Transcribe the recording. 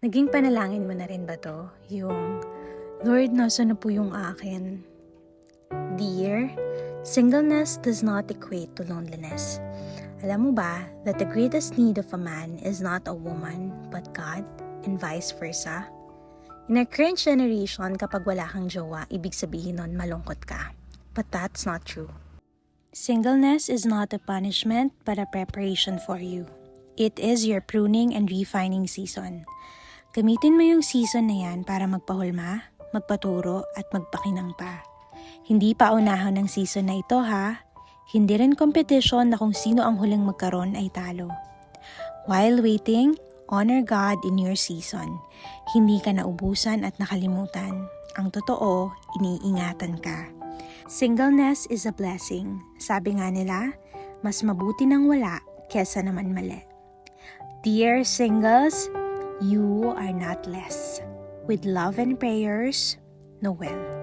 Naging panalangin mo na rin ba to? Yung, Lord, nasa na po yung akin? Dear, singleness does not equate to loneliness. Alam mo ba that the greatest need of a man is not a woman, but God, and vice versa? In our current generation, kapag wala kang jowa, ibig sabihin nun malungkot ka. But that's not true. Singleness is not a punishment, but a preparation for you. It is your pruning and refining season. Gamitin mo yung season na yan para magpahulma, magpaturo, at magpakinang pa. Hindi pa unahan ng season na ito ha. Hindi rin competition na kung sino ang huling magkaroon ay talo. While waiting, honor God in your season. Hindi ka naubusan at nakalimutan. Ang totoo, iniingatan ka. Singleness is a blessing. Sabi nga nila, mas mabuti nang wala kesa naman mali. Dear singles, you are not less. With love and prayers, Noel.